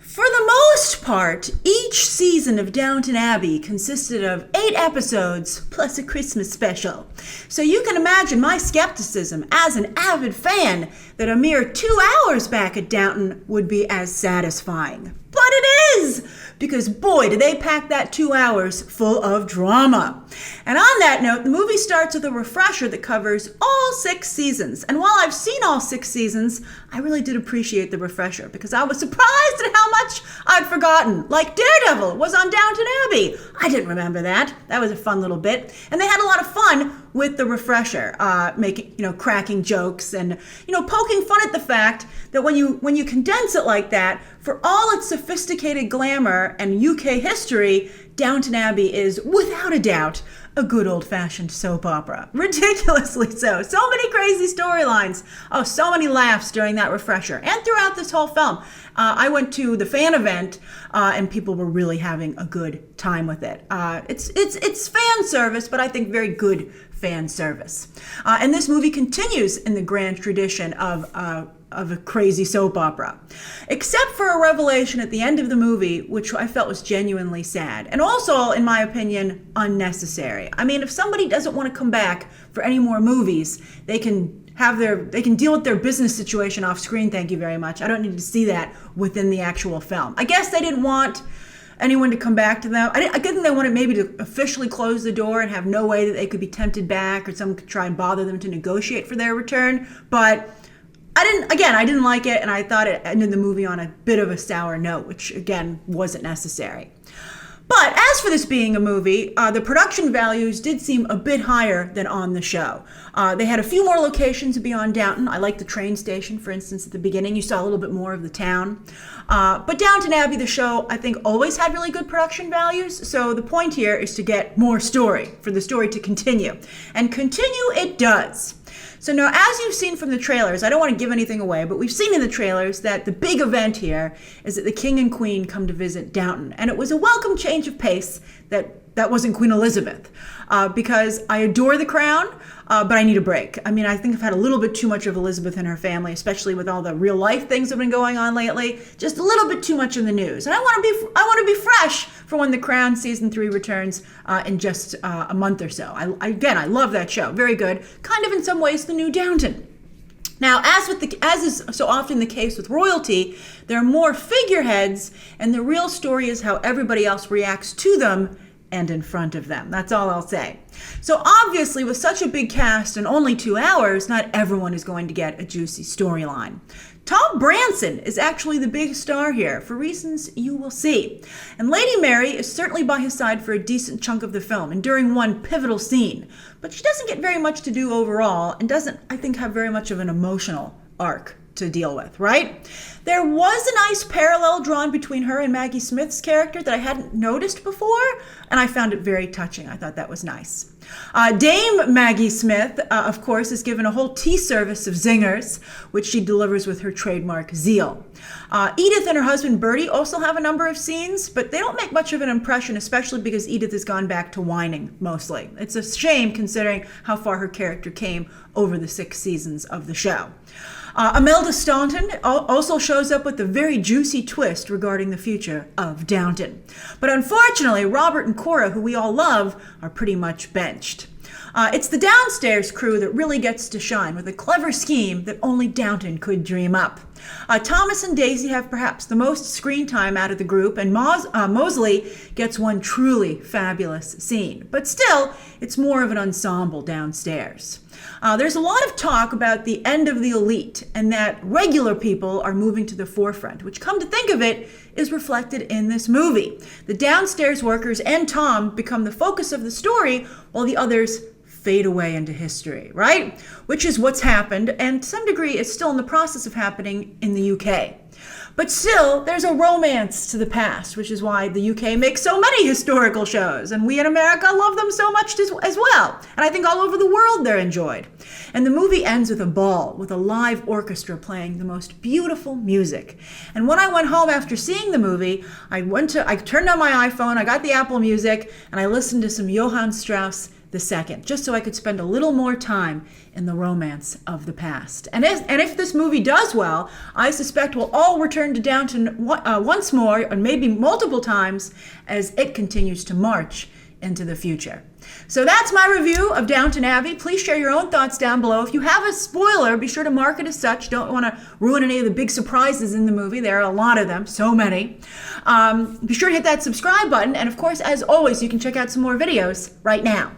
For the most part, each season of Downton Abbey consisted of 8 episodes plus a Christmas special. So you can imagine my skepticism as an avid fan that a mere 2 hours back at Downton would be as satisfying. But it is! Because boy, did they pack that 2 hours full of drama. And on that note, the movie starts with a refresher that covers all 6 seasons. And while I've seen all 6 seasons, I really did appreciate the refresher because I was surprised at how much I'd forgotten. Like Daredevil was on Downton Abbey. I didn't remember that. That was a fun little bit. And they had a lot of fun with the refresher, cracking jokes and, poking fun at the fact that when you condense it like that, for all its sophisticated glamour and UK history, Downton Abbey is, without a doubt, a good old-fashioned soap opera. Ridiculously so. So many crazy storylines. Oh, so many laughs during that refresher and throughout this whole film. I went to the fan event, and people were really having a good time with it. It's fan service, but I think very good fan service. And this movie continues in the grand tradition of a crazy soap opera, except for a revelation at the end of the movie, which I felt was genuinely sad, and also, in my opinion, unnecessary. I mean, if somebody doesn't want to come back for any more movies, they can deal with their business situation off screen, thank you very much. I don't need to see that within the actual film. I guess they didn't want anyone to come back to them. I think they wanted maybe to officially close the door and have no way that they could be tempted back or someone could try and bother them to negotiate for their return, but I didn't like it, and I thought it ended the movie on a bit of a sour note, which, again, wasn't necessary. But as for this being a movie, the production values did seem a bit higher than on the show. They had a few more locations beyond Downton. I like the train station, for instance, at the beginning. You saw a little bit more of the town. But Downton Abbey, the show, I think, always had really good production values. So the point here is to get more story, for the story to continue. And continue it does. So now, as you've seen from the trailers, I don't want to give anything away, but we've seen in the trailers that the big event here is that the King and Queen come to visit Downton. And it was a welcome change of pace that wasn't Queen Elizabeth, because I adore the crown, but I need a break. I mean, I think I've had a little bit too much of Elizabeth and her family, especially with all the real life things that have been going on lately. Just a little bit too much in the news. And I want to be fresh for when The Crown Season 3 returns in just a month or so. I love that show. Very good. Kind of in some ways the new Downton. Now, as is so often the case with royalty, there are more figureheads, and the real story is how everybody else reacts to them and in front of them. That's all I'll say. So obviously, with such a big cast and only 2 hours, not everyone is going to get a juicy storyline. Tom Branson is actually the big star here, for reasons you will see. And Lady Mary is certainly by his side for a decent chunk of the film, and during one pivotal scene. But she doesn't get very much to do overall, and doesn't, I think, have very much of an emotional arc to deal with, right? There was a nice parallel drawn between her and Maggie Smith's character that I hadn't noticed before, and I found it very touching. I thought that was nice. Dame Maggie Smith, of course, is given a whole tea service of zingers, which she delivers with her trademark zeal. Edith and her husband Bertie also have a number of scenes, but they don't make much of an impression, especially because Edith has gone back to whining, mostly. It's a shame considering how far her character came over the 6 seasons of the show. Imelda Staunton also shows up with a very juicy twist regarding the future of Downton. But unfortunately, Robert and Cora, who we all love, are pretty much benched. It's the downstairs crew that really gets to shine with a clever scheme that only Downton could dream up. Thomas and Daisy have perhaps the most screen time out of the group, and Mosley gets one truly fabulous scene. But still, it's more of an ensemble downstairs. There's a lot of talk about the end of the elite and that regular people are moving to the forefront, which, come to think of it, is reflected in this movie. The downstairs workers and Tom become the focus of the story while the others fade away into history, right? Which is what's happened, and to some degree is still in the process of happening in the UK. But still, there's a romance to the past, which is why the UK makes so many historical shows, and we in America love them so much as well. And I think all over the world they're enjoyed. And the movie ends with a ball, with a live orchestra playing the most beautiful music. And when I went home after seeing the movie, I turned on my iPhone, I got the Apple Music, and I listened to some Johann Strauss II, just so I could spend a little more time in the romance of the past. And if this movie does well, I suspect we'll all return to Downton once more, and maybe multiple times, as it continues to march into the future. So that's my review of Downton Abbey. Please share your own thoughts down below. If you have a spoiler, be sure to mark it as such. Don't want to ruin any of the big surprises in the movie. There are a lot of them, so many. Be sure to hit that subscribe button. And of course, as always, you can check out some more videos right now.